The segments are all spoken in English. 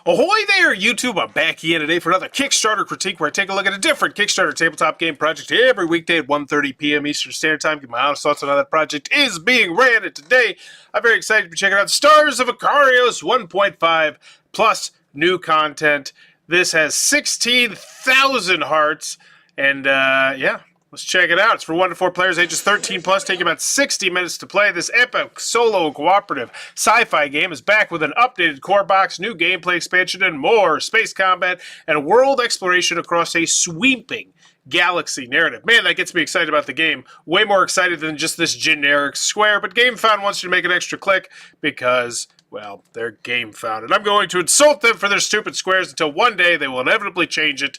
Ahoy there, YouTube! I'm back again today for another Kickstarter critique where I take a look at a different Kickstarter tabletop game project every weekday at 1:30 p.m. Eastern Standard Time. Give my honest thoughts on how that project is being ran. And today, I'm very excited to be checking out Stars of Akarios 1.5 plus new content. This has 16,000 hearts, and yeah. Let's check it out. It's for 1 to 4 players, ages 13 plus, taking about 60 minutes to play. This epic solo and cooperative sci-fi game is back with an updated core box, new gameplay expansion, and more space combat and world exploration across a sweeping galaxy narrative. Man, that gets me excited about the game. Way more excited than just this generic square, but GameFound wants you to make an extra click because, well, they're GameFound. And I'm going to insult them for their stupid squares until one day they will inevitably change it,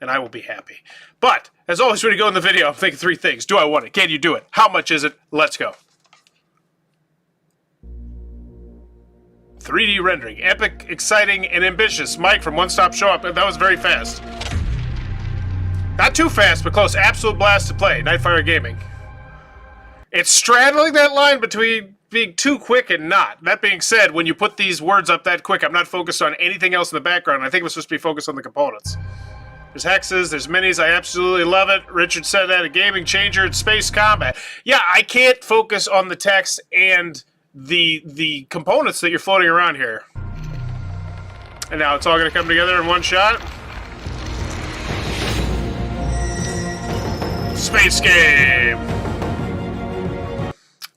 and I will be happy. But, as always when you go in the video, I'm thinking 3 things. Do I want it? Can you do it? How much is it? Let's go. 3D rendering. Epic, exciting, and ambitious. Mike from One Stop Show Up. That was very fast. Not too fast, but close. Absolute blast to play. Nightfire Gaming. It's straddling that line between being too quick and not. That being said, when you put these words up that quick, I'm not focused on anything else in the background. I think I'm supposed to be focused on the components. There's hexes, there's minis, I absolutely love it. Richard said that, a gaming changer, it's space combat. Yeah, I can't focus on the text and the components that you're floating around here. And now it's all going to come together in one shot. Space game!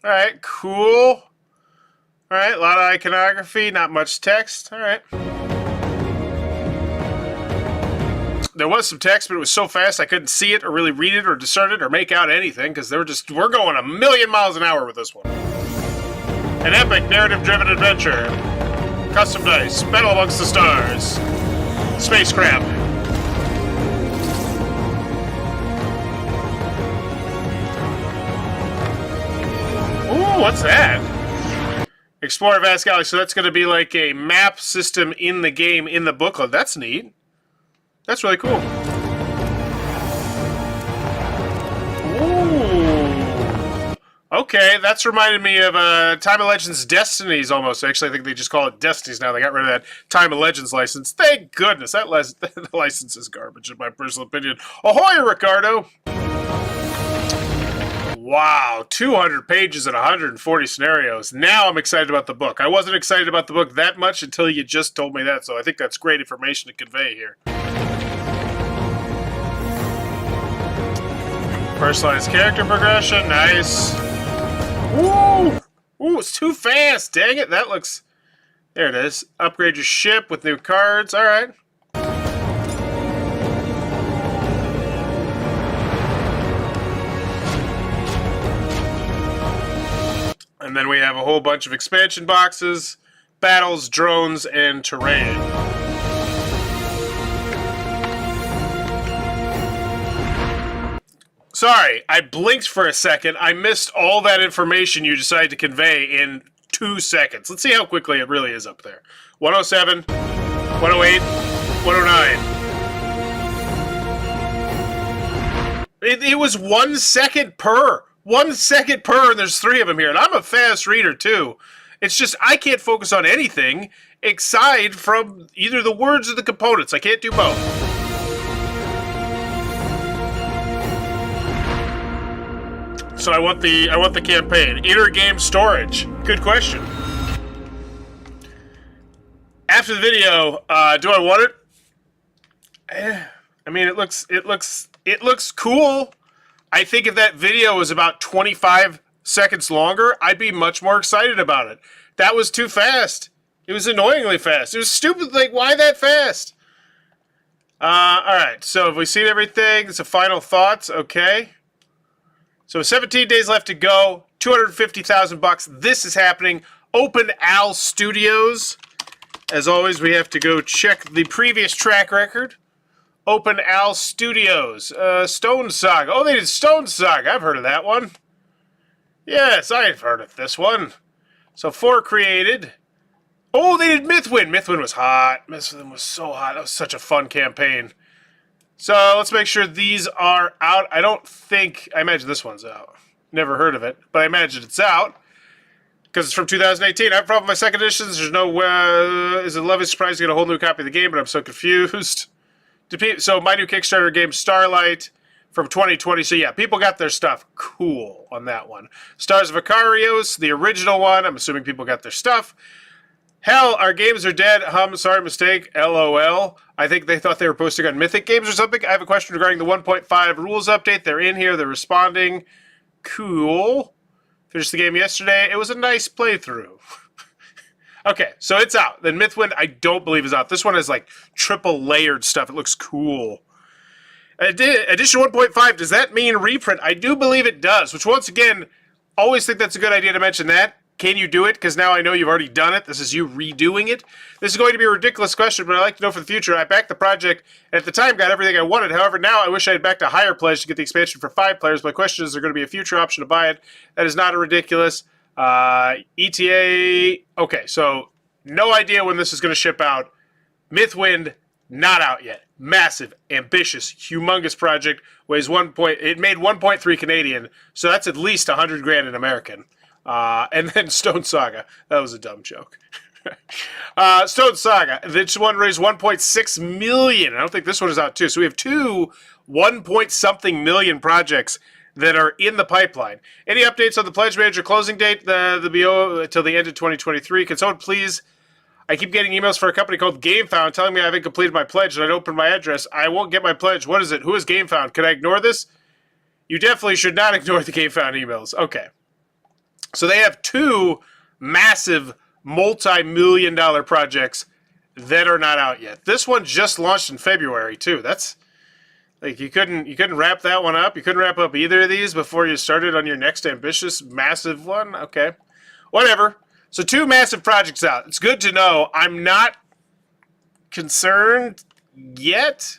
Alright, cool. Alright, a lot of iconography, not much text. Alright. There was some text, but it was so fast I couldn't see it or really read it or discern it or make out anything because we're going a million miles an hour with this one. An epic narrative-driven adventure. Custom dice. Battle amongst the stars. Spacecraft. Ooh, what's that? Explore a vast galaxy. So that's going to be like a map system in the game, in the booklet. That's neat. That's really cool. Ooh. Okay, that's reminded me of Time of Legends Destinies almost. Actually, I think they just call it Destinies now. They got rid of that Time of Legends license. Thank goodness. That the license is garbage, in my personal opinion. Ahoy, Ricardo! Wow, 200 pages and 140 scenarios. Now I'm excited about the book. I wasn't excited about the book that much until you just told me that, so I think that's great information to convey here. Personalized character progression, nice. Ooh! Ooh, it's too fast, dang it. That looks... There it is. Upgrade your ship with new cards, alright. And then we have a whole bunch of expansion boxes, battles, drones, and terrain. Sorry, I blinked for a second. I missed all that information you decided to convey in 2 seconds. Let's see how quickly it really is up there. 107, 108, 109. It was 1 second per. 1 second per, and there's 3 of them here. And I'm a fast reader, too. It's just I can't focus on anything aside from either the words or the components. I can't do both. So I want the campaign. Inner game storage. Good question. After the video, do I want it? I mean, it looks cool. I think if that was was about 25 seconds longer, I'd be much more excited about it. That was too fast. It was annoyingly fast. It was stupid. Like, why that fast? Alright, so have we seen everything? It's a final thoughts. Okay. So 17 days left to go. 250,000 bucks. This is happening. Open Al Studios. As always, we have to go check the previous track record. Open Al Studios. Stone Saga. Oh, they did Stone Saga. I've heard of that one. Yes, I've heard of this one. So 4 created. Oh, they did Mythwind. Mythwind was hot. Mythwind was so hot. That was such a fun campaign. So let's make sure these are out. I imagine this one's out. Never heard of it, but I imagine it's out. because it's from 2018. I have a problem with my second editions. There's no, is it lovely surprise to get a whole new copy of the game, but I'm so confused. So my new Kickstarter game, Starlight, from 2020. So yeah, people got their stuff. Cool on that one. Stars of Akarios, the original one. I'm assuming people got their stuff. Hell, our games are dead. Sorry, mistake. LOL. I think they thought they were posting on Mythic Games or something. I have a question regarding the 1.5 rules update. They're in here. They're responding. Cool. Finished the game yesterday. It was a nice playthrough. Okay, so it's out. Then Mythwind, I don't believe is out. This one is like triple layered stuff. It looks cool. Edition 1.5, does that mean reprint? I do believe it does, which once again, always think that's a good idea to mention that. Can you do it? Because now I know you've already done it. This is you redoing it. This is going to be a ridiculous question, but I'd like to know for the future. I backed the project, and at the time got everything I wanted. However, now I wish I had backed a higher pledge to get the expansion for 5 players. My question is there going to be a future option to buy it? That is not a ridiculous. ETA. Okay, so no idea when this is going to ship out. Mythwind, not out yet. Massive, ambitious, humongous project. Weighs it made 1.3 Canadian, so that's at least 100 grand in American. And then Stone Saga. That was a dumb joke. Stone Saga. This one raised 1.6 million. I don't think this one is out too. So we have two 1-point-something million projects that are in the pipeline. Any updates on the Pledge Manager closing date? The BO until the end of 2023. Can someone please... I keep getting emails for a company called GameFound telling me I haven't completed my pledge and I opened my address. I won't get my pledge. What is it? Who is GameFound? Can I ignore this? You definitely should not ignore the GameFound emails. Okay. So they have two massive multi-million-dollar projects that are not out yet. This one just launched in February too. That's like you couldn't wrap that one up. You couldn't wrap up either of these before you started on your next ambitious massive one. Okay. Whatever. So two massive projects out. It's good to know. I'm not concerned yet,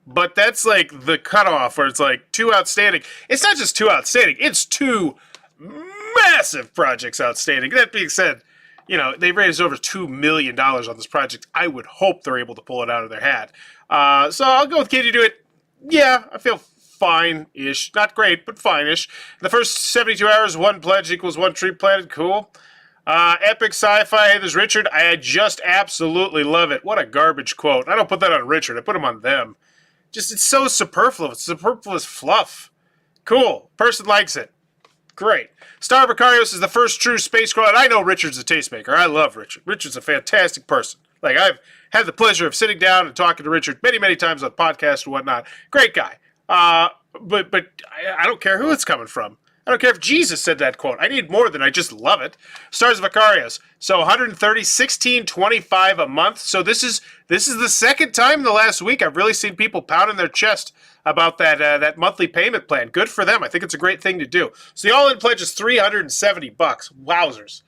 but that's like the cutoff where it's like two outstanding. It's not just two outstanding. It's two massive projects outstanding. That being said, you know, they raised over $2 million on this project. I would hope they're able to pull it out of their hat. So I'll go with Can You Do It? Yeah, I feel fine-ish. Not great, but fine-ish. The first 72 hours, 1 pledge equals 1 tree planted. Cool. Epic sci-fi. Hey, there's Richard. I just absolutely love it. What a garbage quote. I don't put that on Richard. I put them on them. Just, it's so superfluous. Superfluous fluff. Cool. Person likes it. Great. Star of Akarios is the first true space crawl. And I know Richard's a tastemaker. I love Richard. Richard's a fantastic person. Like, I've had the pleasure of sitting down and talking to Richard many, many times on podcasts and whatnot. Great guy. But I don't care who it's coming from. I don't care if Jesus said that quote. I need more than I just love it. Stars of Akarios. So 130, $16.25 a month. So this is the second time in the last week I've really seen people pounding their chest about that monthly payment plan. Good for them. I think it's a great thing to do. So the all-in pledge is $370. Wowzers.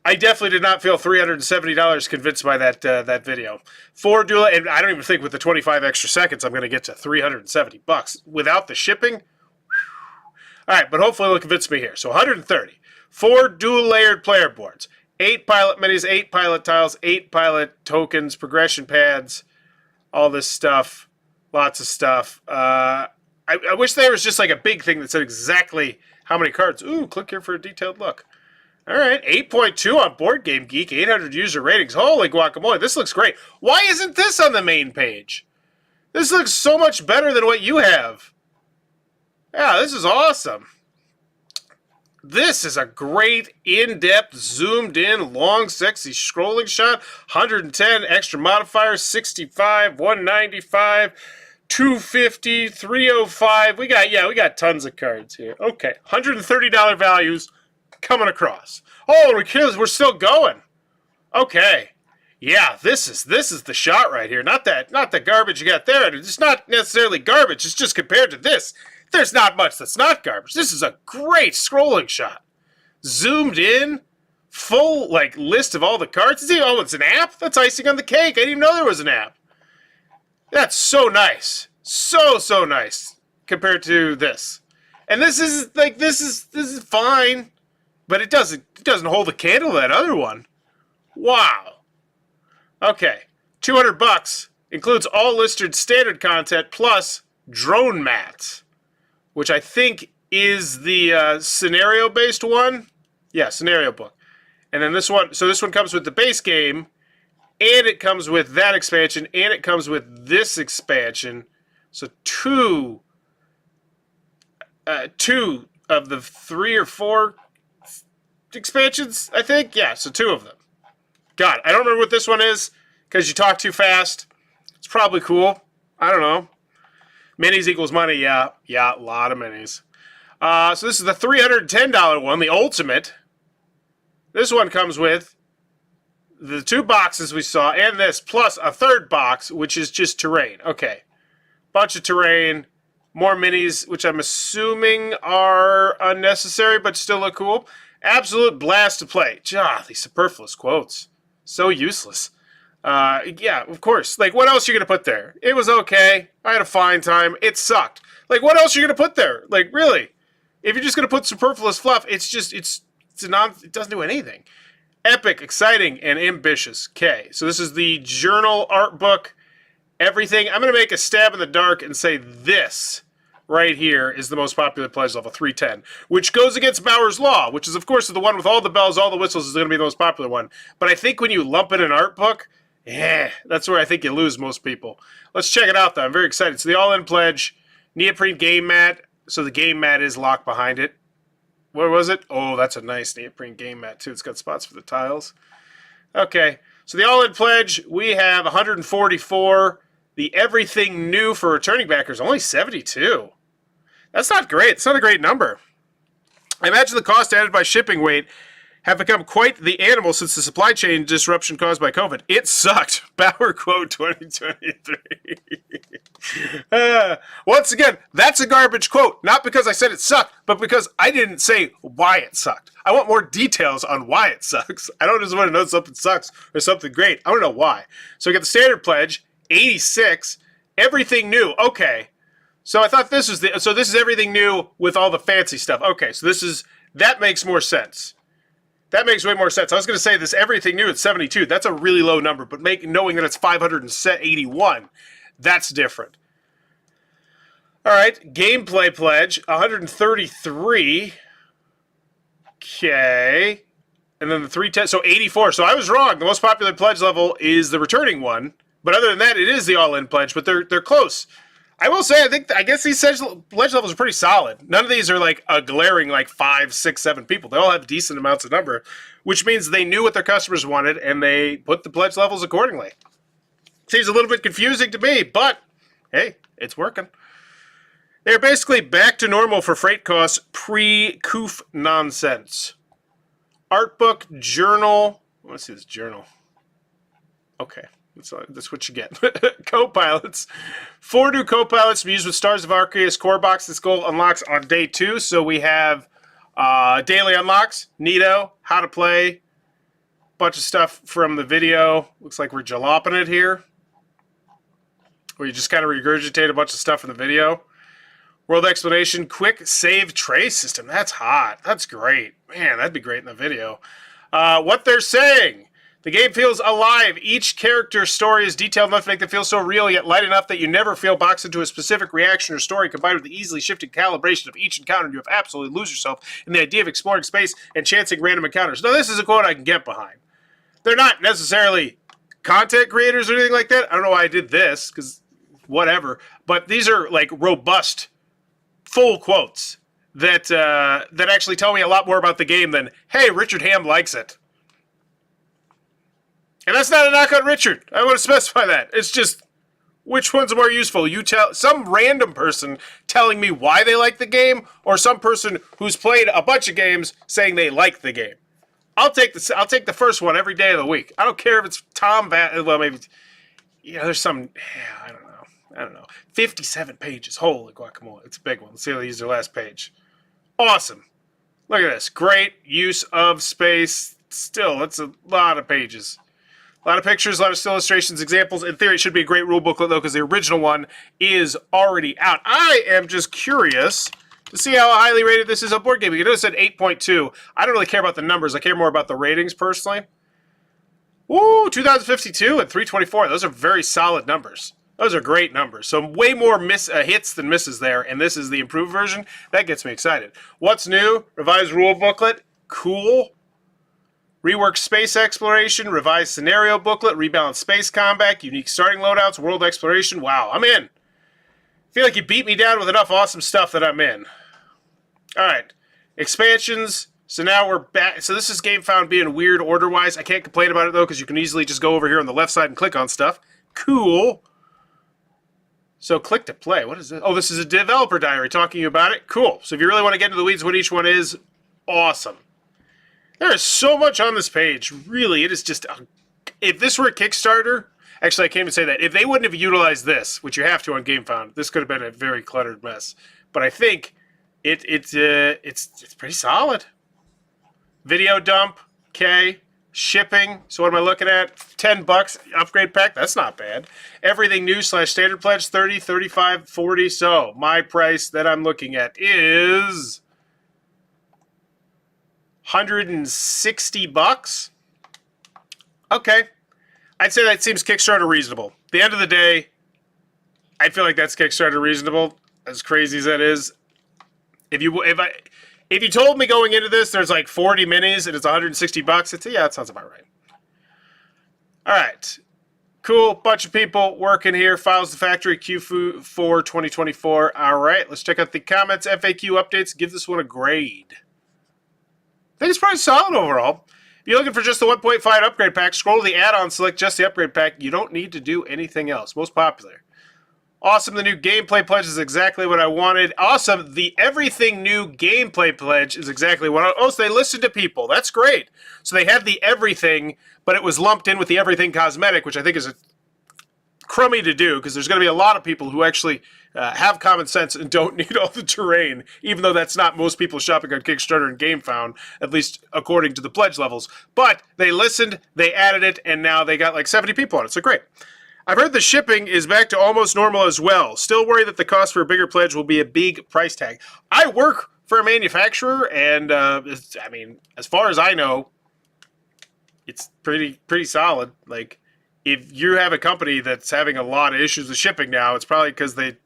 I definitely did not feel $370 convinced by that video. For dual, and I don't even think with the 25 extra seconds I'm going to get to $370 without the shipping. All right, but hopefully it'll convince me here. So 130. 4 dual-layered player boards. 8 pilot minis, 8 pilot tiles, 8 pilot tokens, progression pads, all this stuff. Lots of stuff. I wish there was just like a big thing that said exactly how many cards. Ooh, click here for a detailed look. All right, 8.2 on Board Game Geek, 800 user ratings. Holy guacamole, this looks great. Why isn't this on the main page? This looks so much better than what you have. Yeah, this is awesome. This is a great, in-depth, zoomed-in, long, sexy scrolling shot. 110 extra modifiers, 65, 195, 250, 305. We got tons of cards here. Okay, $130 values coming across. Oh, we're still going. Okay. Yeah, this is the shot right here. Not the garbage you got there. It's not necessarily garbage. It's just compared to this. There's not much that's not garbage. This is a great scrolling shot. Zoomed in, full like list of all the cards. Oh, it's an app? That's icing on the cake. I didn't even know there was an app. That's so nice. So nice compared to this. And this is fine, but it doesn't hold a candle to that other one. Wow. Okay. $200 includes all listed standard content plus drone mats, which I think is the scenario-based one. Yeah, scenario book. And then this one, so this one comes with the base game, and it comes with that expansion, and it comes with this expansion. So two of the 3 or 4 expansions, I think. Yeah, so 2 of them. God, I don't remember what this one is, because you talk too fast. It's probably cool. I don't know. Minis equals money, yeah. Yeah, a lot of minis. So this is the $310 one, the Ultimate. This one comes with the 2 boxes we saw, and this, plus a 3rd box, which is just terrain. Okay. Bunch of terrain, more minis, which I'm assuming are unnecessary, but still look cool. Absolute blast to play. These superfluous quotes. So useless. Yeah, of course. Like, what else are you going to put there? It was okay. I had a fine time. It sucked. Like, what else are you going to put there? Like, really? If you're just going to put superfluous fluff, it doesn't do anything. Epic, exciting, and ambitious. Okay, so this is the journal art book. Everything. I'm going to make a stab in the dark and say this right here is the most popular pledge level, 310, which goes against Bauer's Law, which is, of course, the one with all the bells, all the whistles is going to be the most popular one. But I think when you lump in an art book, that's where I think you lose most people. Let's check it out, though. I'm very excited. So the all-in pledge, neoprene game mat. So the game mat is locked behind it. Where was it? Oh, that's a nice neoprene game mat, too. It's got spots for the tiles. Okay. So the all-in pledge, we have 144. The everything new for returning backers, only 72. That's not great. It's not a great number. I imagine the cost added by shipping weight have become quite the animal since the supply chain disruption caused by COVID. It sucked. Bauer quote 2023. Once again, that's a garbage quote. Not because I said it sucked, but because I didn't say why it sucked. I want more details on why it sucks. I don't just want to know something sucks or something great. I want to know why. So we got the standard pledge, 86. Everything new. Okay. So I thought this was this is everything new with all the fancy stuff. Okay, so that makes more sense. That makes way more sense. I was going to say this everything new at 72. That's a really low number, but knowing that it's 581, that's different. All right, gameplay pledge, 133. Okay. And then the 310, so 84. So I was wrong. The most popular pledge level is the returning one. But other than that, it is the all-in pledge, but they're close. I will say, I guess these pledge levels are pretty solid. None of these are like a glaring like 5, 6, 7 people. They all have decent amounts of number, which means they knew what their customers wanted and they put the pledge levels accordingly. Seems a little bit confusing to me, but hey, it's working. They're basically back to normal for freight costs pre-coof nonsense. Art book, journal. Let's see this journal. Okay. That's what you get. Co-pilots. 4 new co-pilots to be used with Stars of Akarios core box. This goal unlocks on day 2. So we have daily unlocks, Neato, how to play, bunch of stuff from the video. Looks like we're jaloping it here. Where you just kind of regurgitate a bunch of stuff from the video. World explanation, quick save tray system. That's hot. That's great. Man, that'd be great in the video. What they're saying. The game feels alive. Each character's story is detailed enough to make them feel so real, yet light enough that you never feel boxed into a specific reaction or story. Combined with the easily shifting calibration of each encounter, you have absolutely lose yourself in the idea of exploring space and chancing random encounters. Now, this is a quote I can get behind. They're not necessarily content creators or anything like that. I don't know why I did this, because whatever. But these are like robust, full quotes that actually tell me a lot more about the game than, hey, Richard Ham likes it. And that's not a knock on Richard. I want to specify that. It's just, which one's more useful? You tell some random person telling me why they like the game, or some person who's played a bunch of games saying they like the game. I'll take the first one every day of the week. I don't care if it's Tom Van. Well, maybe there's some. I don't know. 57 pages. Holy guacamole! It's a big one. Let's see how they use their last page. Awesome. Look at this. Great use of space. Still, that's a lot of pages. A lot of pictures, a lot of still illustrations, examples. In theory, it should be a great rule booklet, though, because the original one is already out. I am just curious to see how highly rated this is on Board Game. You notice it said 8.2. I don't really care about the numbers. I care more about the ratings, personally. Woo, 2052 and 324. Those are very solid numbers. Those are great numbers. So way more hits than misses there, and this is the improved version. That gets me excited. What's new? Revised rule booklet. Cool. Rework space exploration, revised scenario booklet, rebalanced space combat, unique starting loadouts, world exploration. Wow, I'm in. I feel like you beat me down with enough awesome stuff that I'm in. Alright, expansions. So now we're back. So this is GameFound being weird order-wise. I can't complain about it, though, because you can easily just go over here on the left side and click on stuff. Cool. So click to play. What is this? Oh, this is a developer diary talking about it. Cool. So if you really want to get into the weeds what each one is, awesome. There is so much on this page. Really, it is just... if this were a Kickstarter... Actually, I can't even say that. If they wouldn't have utilized this, which you have to on GameFound, this could have been a very cluttered mess. But I think it's pretty solid. Video dump, okay. Shipping, so what am I looking at? $10, upgrade pack, that's not bad. Everything new / standard pledge, 30, 35, 40. So my price that I'm looking at is $160. Okay. I'd say that seems Kickstarter reasonable. At the end of the day, I feel like that's Kickstarter reasonable, as crazy as that is. If you told me going into this there's like 40 minis and it's $160, it's, yeah, that sounds about right. All right. Cool. Bunch of people working here. Files to factory Q4 2024. All right. Let's check out the comments, FAQ updates. Give this one a grade. I think it's probably solid overall. If you're looking for just the 1.5 upgrade pack, scroll to the add-on, select just the upgrade pack. You don't need to do anything else. Most popular. Awesome, the new gameplay pledge is exactly what I wanted. Awesome, the everything new gameplay pledge is exactly what I... Oh, so they listened to people. That's great. So they had the everything, but it was lumped in with the everything cosmetic, which I think is a crummy to do, because there's going to be a lot of people who actually have common sense and don't need all the terrain, even though that's not most people shopping on Kickstarter and GameFound, at least according to the pledge levels. But they listened, they added it, and now they got like 70 people on it, so great. I've heard the shipping is back to almost normal as well. Still worried that the cost for a bigger pledge will be a big price tag. I work for a manufacturer, and I mean, as far as I know, it's pretty solid. Like, if you have a company that's having a lot of issues with shipping now, it's probably because they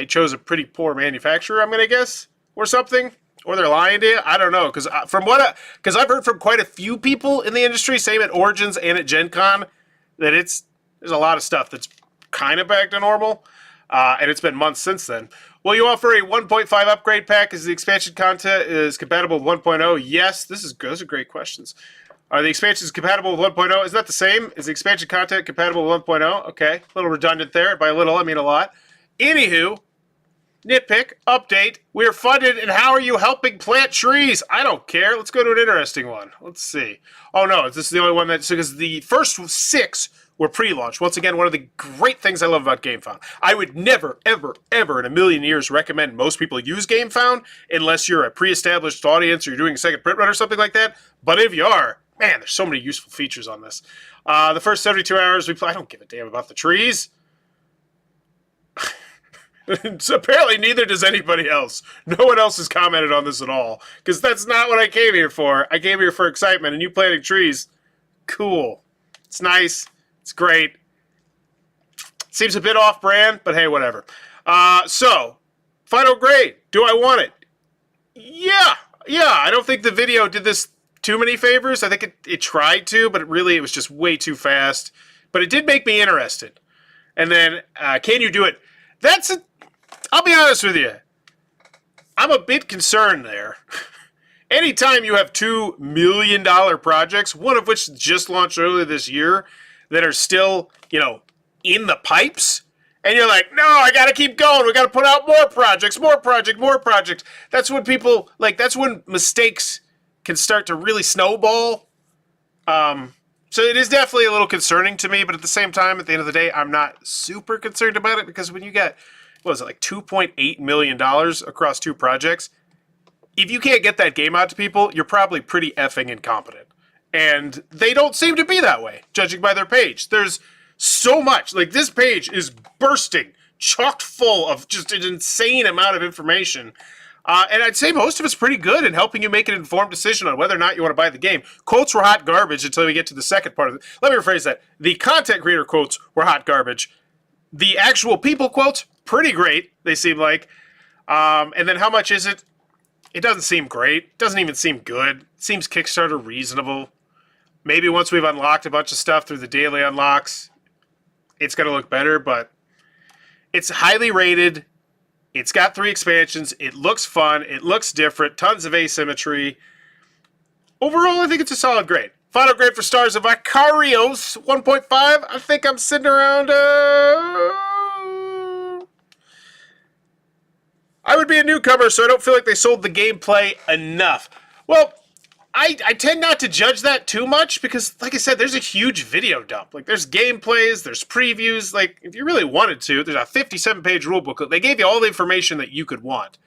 chose a pretty poor manufacturer, I'm gonna guess, or something, or they're lying to you. I don't know, because I've heard from quite a few people in the industry, same at Origins and at Gen Con, that there's a lot of stuff that's kind of back to normal, and it's been months since then. Will you offer a 1.5 upgrade pack as the expansion content is compatible with 1.0? Yes, those are great questions. Are the expansions compatible with 1.0? Is that the same? Is the expansion content compatible with 1.0? Okay, a little redundant there. By a little, I mean a lot. Anywho, nitpick, update. We're funded, and how are you helping plant trees? I don't care. Let's go to an interesting one. Let's see. Oh, no, this is the only one that's... Because the first 6... were pre-launch. Once again, one of the great things I love about GameFound. I would never, ever, ever in a million years recommend most people use GameFound unless you're a pre-established audience or you're doing a second print run or something like that. But if you are, man, there's so many useful features on this. The first 72 hours, I don't give a damn about the trees. So apparently neither does anybody else. No one else has commented on this at all. Because that's not what I came here for. I came here for excitement, and you planting trees, cool. It's nice. It's great. Seems a bit off-brand, but hey, whatever. So, final grade. Do I want it? Yeah. I don't think the video did this too many favors. I think it tried to, but it was just way too fast. But it did make me interested. And then, can you do it? I'll be honest with you. I'm a bit concerned there. Anytime you have $2 million projects, one of which just launched earlier this year, that are still, in the pipes, and you're like, no, I gotta keep going, we gotta put out more projects. That's when that's when mistakes can start to really snowball. So it is definitely a little concerning to me, but at the same time, at the end of the day, I'm not super concerned about it, because when you get, like $2.8 million across 2 projects, if you can't get that game out to people, you're probably pretty effing incompetent. And they don't seem to be that way, judging by their page. There's so much. Like, this page is bursting, chock full of just an insane amount of information. And I'd say most of it's pretty good in helping you make an informed decision on whether or not you want to buy the game. Quotes were hot garbage until we get to the second part of it. Let me rephrase that. The content creator quotes were hot garbage. The actual people quotes, pretty great, they seem like. And then how much is it? It doesn't seem great. It doesn't even seem good. It seems Kickstarter reasonable. Maybe once we've unlocked a bunch of stuff through the daily unlocks, it's going to look better, but it's highly rated. It's got 3 expansions. It looks fun. It looks different. Tons of asymmetry. Overall, I think it's a solid grade. Final grade for Stars of Akarios 1.5. I think I'm sitting around... I would be a newcomer, so I don't feel like they sold the gameplay enough. Well, I tend not to judge that too much because, like I said, there's a huge video dump. Like, there's gameplays, there's previews. Like, if you really wanted to, there's a 57-page rulebook. They gave you all the information that you could want.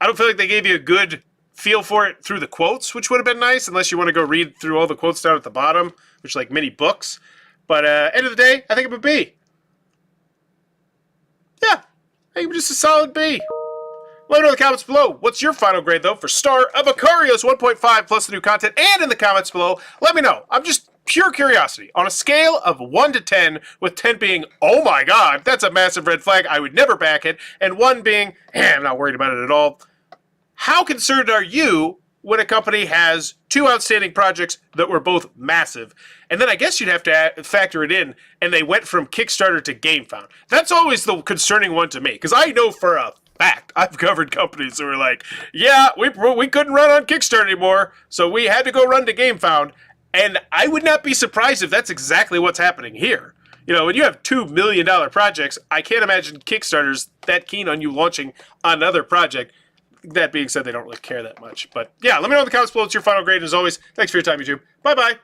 I don't feel like they gave you a good feel for it through the quotes, which would have been nice, unless you want to go read through all the quotes down at the bottom, which are like mini books. But end of the day, I think I'm a B. Yeah, I think I'm just a solid B. Let me know in the comments below. What's your final grade, though, for Star of Akarios 1.5 plus the new content? And in the comments below, let me know. I'm just pure curiosity. On a scale of 1 to 10, with 10 being, oh my god, that's a massive red flag, I would never back it, and 1 being, I'm not worried about it at all. How concerned are you when a company has 2 outstanding projects that were both massive? And then I guess you'd have to factor it in, and they went from Kickstarter to GameFound. That's always the concerning one to me, because I know for a fact, I've covered companies who were like, yeah, we couldn't run on Kickstarter anymore, so we had to go run to GameFound. And I would not be surprised if that's exactly what's happening here. You know, when you have $2 million projects, I can't imagine Kickstarter's that keen on you launching another project. That being said, they don't really care that much. But yeah, let me know in the comments below what's your final grade. As always, thanks for your time, YouTube. Bye-bye.